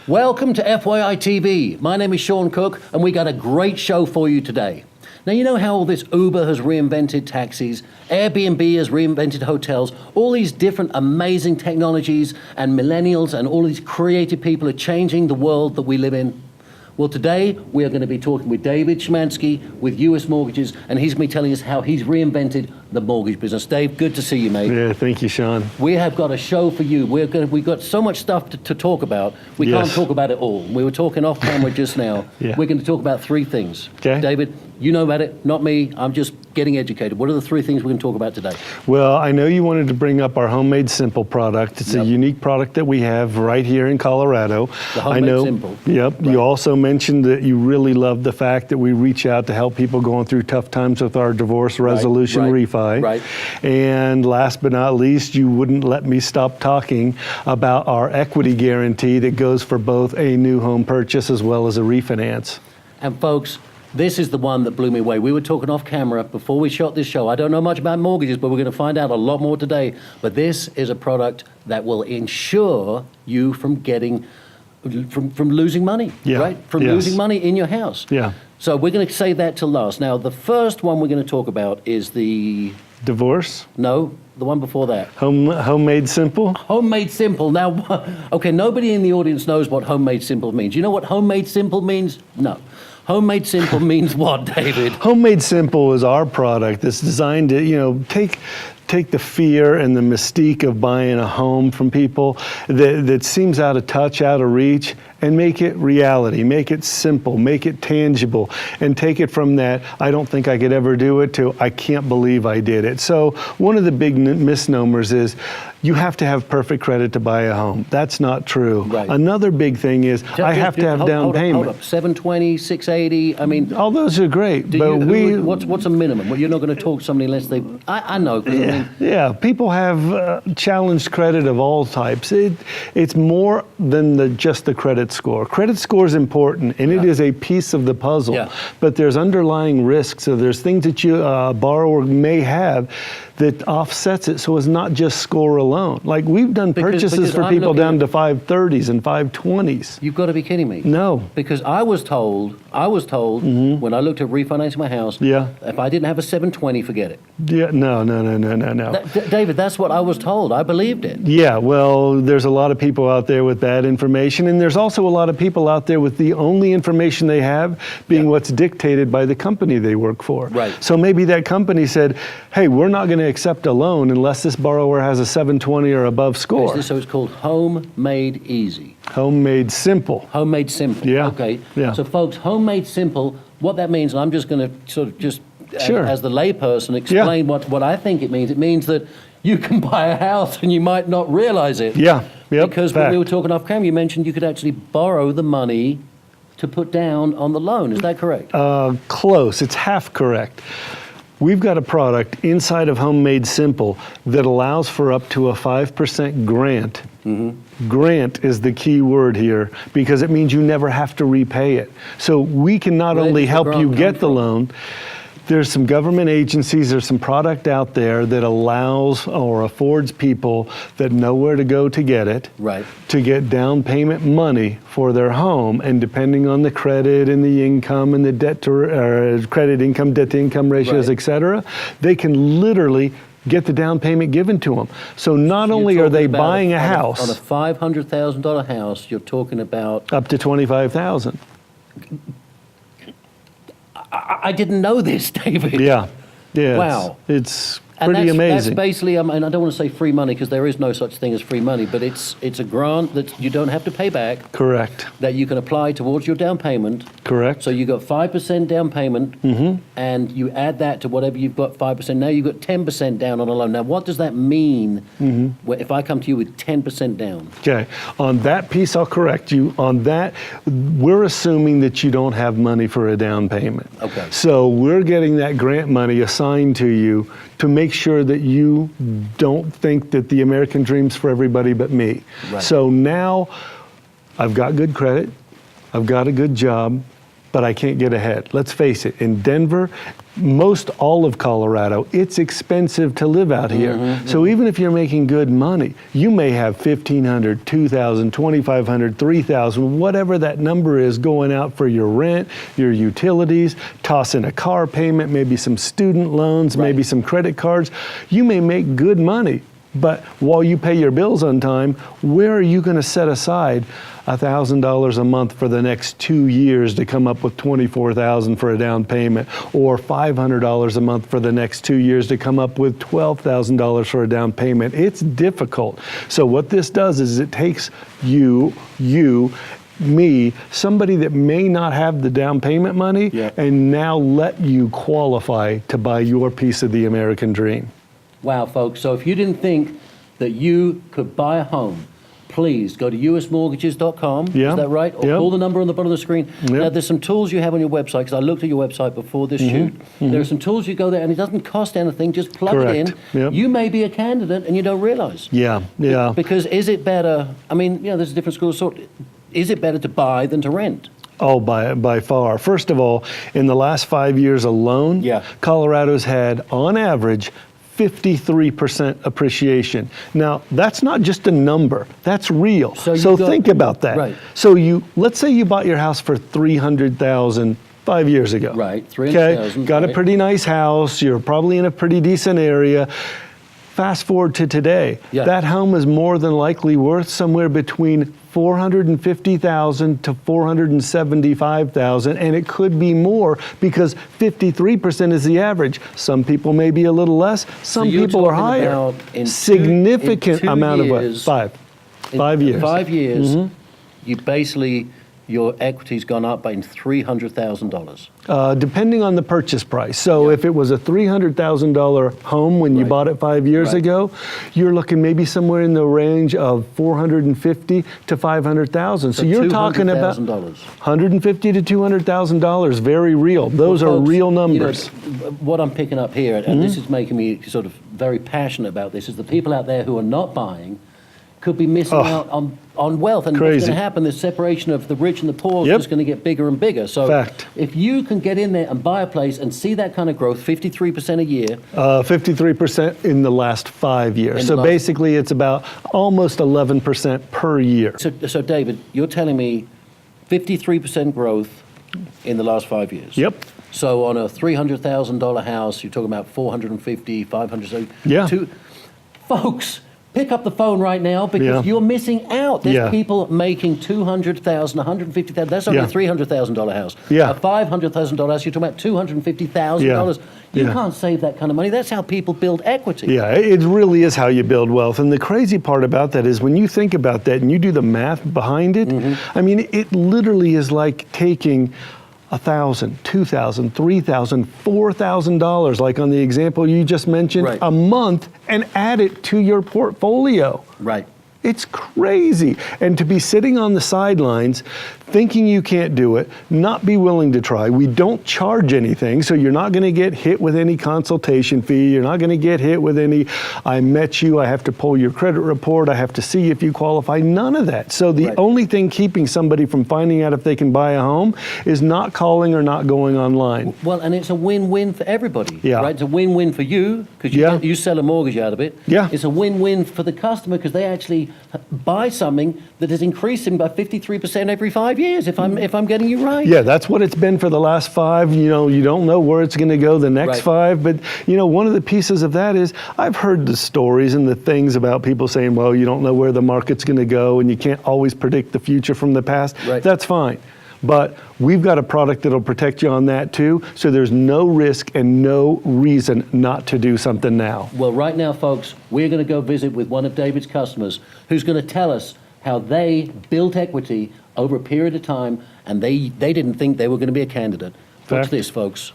Welcome to FYI TV. My name is Sean Cook, and we got a great show for you today. Now, you know how all this Uber has reinvented taxis, Airbnb has reinvented hotels, all these different amazing technologies, and millennials and all these creative people are changing the world that we live in? Well, today we are going to be talking with David Szymanski with US Mortgages, and he's going to be telling us how he's reinvented the mortgage business. Dave, good to see you, mate. Yeah, thank you, Sean. We have got a show for you. We've got so much stuff to talk about. We can't talk about it all. We were talking off camera just now. Yeah. We're going to talk about three things. Okay. David, you know about it, not me. I'm just getting educated. What are the three things we're going to talk about today? Well, I know you wanted to bring up our Homemade Simple product. It's a unique product that we have right here in Colorado. The Homemade Simple. Yep. Right. You also mentioned that you really love the fact that we reach out to help people going through tough times with our divorce resolution refi. Right. And last but not least, you wouldn't let me stop talking about our equity guarantee that goes for both a new home purchase as well as a refinance. And folks, this is the one that blew me away. We were talking off camera before we shot this show. I don't know much about mortgages, but we're going to find out a lot more today. But this is a product that will ensure you from getting, from losing money, right? From losing money in your house. Yeah. So we're going to save that till last. Now, the first one we're going to talk about is the... Divorce? No, the one before that. Homemade Simple? Homemade Simple. Now, okay, nobody in the audience knows what Homemade Simple means. You know what Homemade Simple means? No. Homemade Simple means what, David? Homemade Simple is our product that's designed to, take the fear and the mystique of buying a home from people that seems out of touch, out of reach, and make it reality, make it simple, make it tangible, and take it from that, I don't think I could ever do it, to I can't believe I did it. So one of the big misnomers is you have to have perfect credit to buy a home. That's not true. Right. Another big thing is I have to have down payment. Hold up, 720, 680, I mean. All those are great, but what's a minimum? Well, you're not going to talk to somebody unless they, I know. Yeah, people have challenged credit of all types. It's more than just the credit score. Credit score is important, and it is a piece of the puzzle, but there's underlying risks. So there's things that a borrower may have that offsets it, so it's not just score alone. Like we've done purchases for people down to 530s and 520s. You've got to be kidding me. No. Because I was told when I looked at refinancing my house, if I didn't have a 720, forget it. Yeah, no. David, that's what I was told. I believed it. Yeah, well, there's a lot of people out there with bad information, and there's also a lot of people out there with the only information they have being what's dictated by the company they work for. Right. So maybe that company said, hey, we're not going to accept a loan unless this borrower has a 720 or above score. So it's called Homemade Easy. Homemade Simple. Homemade Simple. Yeah. Okay. Yeah. So folks, Homemade Simple, what that means, and I'm just going to sort of just, as the layperson, explain what I think it means. It means that you can buy a house and you might not realize it. Yeah. Yep. Because when we were talking off camera, you mentioned you could actually borrow the money to put down on the loan. Is that correct? Close. It's half correct. We've got a product inside of Homemade Simple that allows for up to a 5% grant. Grant is the key word here because it means you never have to repay it. So we can not only help you get the loan, there's some government agencies, there's some product out there that allows or affords people that know where to go to get it, to get down payment money for their home, and depending on the credit and the income and the debt to credit income, debt to income ratios, et cetera, they can literally get the down payment given to them. So not only are they buying a house. On a $500,000 house, you're talking about up to $25,000. I didn't know this, David. Yeah. Wow. It's pretty amazing. That's basically, and I don't want to say free money because there is no such thing as free money, but it's a grant that you don't have to pay back. Correct. That you can apply towards your down payment. Correct. So you got 5% down payment, and you add that to whatever you've got 5%. Now you've got 10% down on a loan. Now what does that mean if I come to you with 10% down? Okay. On that piece, I'll correct you. On that, we're assuming that you don't have money for a down payment. Okay. So we're getting that grant money assigned to you to make sure that you don't think that the American dream's for everybody but me. Right. So now I've got good credit, I've got a good job, but I can't get ahead. Let's face it, in Denver, most all of Colorado, it's expensive to live out here. So even if you're making good money, you may have $1,500, $2,000, $2,500, $3,000, whatever that number is going out for your rent, your utilities, toss in a car payment, maybe some student loans, maybe some credit cards. You may make good money, but while you pay your bills on time, where are you going to set aside $1,000 a month for the next 2 years to come up with $24,000 for a down payment, or $500 a month for the next 2 years to come up with $12,000 for a down payment? It's difficult. So what this does is it takes you, me, somebody that may not have the down payment money, and now let you qualify to buy your piece of the American dream. Wow, folks. So if you didn't think that you could buy a home, please go to usmortgages.com. Is that right? Or call the number on the bottom of the screen. Now, there's some tools you have on your website, because I looked at your website before this shoot. There are some tools you go there, and it doesn't cost anything. Just plug it in. You may be a candidate, and you don't realize. Because is it better? I mean, there's a different school of thought. Is it better to buy than to rent? Oh, by far. First of all, in the last 5 years alone, Colorado's had, on average, 53% appreciation. Now, that's not just a number, that's real. So think about that. So let's say you bought your house for $300,000 5 years ago. $300,000. Got a pretty nice house, you're probably in a pretty decent area. Fast forward to today, that home is more than likely worth somewhere between $450,000 to $475,000, and it could be more because 53% is the average. Some people may be a little less, some people are higher. Significant amount of what? 5 years. 5 years, you basically, your equity's gone up by $300,000. Depending on the purchase price. So if it was a $300,000 home when you bought it 5 years ago, you're looking maybe somewhere in the range of $450,000 to $500,000. So you're talking about $150,000 to $200,000. Very real. Those are real numbers. What I'm picking up here, and this is making me sort of very passionate about this, is the people out there who are not buying could be missing out on wealth. And what's going to happen, this separation of the rich and the poor is just going to get bigger and bigger. So if you can get in there and buy a place and see that kind of growth, 53% a year. 53% in the last 5 years. So basically it's about almost 11% per year. So David, you're telling me 53% growth in the last 5 years. So on a $300,000 house, you're talking about 450, 500. Folks, pick up the phone right now, because you're missing out. There's people making $200,000, $150,000. That's only a $300,000 house. A $500,000 house, you're talking about $250,000. You can't save that kind of money. That's how people build equity. It really is how you build wealth. And the crazy part about that is when you think about that and you do the math behind it, I mean, it literally is like taking $1,000, $2,000, $3,000, $4,000, like on the example you just mentioned, a month, and add it to your portfolio. It's crazy. And to be sitting on the sidelines, thinking you can't do it, not be willing to try. We don't charge anything, so you're not going to get hit with any consultation fee. You're not going to get hit with any, I met you, I have to pull your credit report, I have to see if you qualify. None of that. So the only thing keeping somebody from finding out if they can buy a home is not calling or not going online. Well, and it's a win-win for everybody, right? It's a win-win for you, because you sell a mortgage out of it. It's a win-win for the customer, because they actually buy something that is increasing by 53% every 5 years, if I'm getting you right. That's what it's been for the last 5. You don't know where it's going to go the next 5, but one of the pieces of that is I've heard the stories and the things about people saying, well, you don't know where the market's going to go and you can't always predict the future from the past. That's fine. But we've got a product that'll protect you on that too, so there's no risk and no reason not to do something now. Well, right now, folks, we're going to go visit with one of David's customers who's going to tell us how they built equity over a period of time, and they didn't think they were going to be a candidate. Watch this, folks.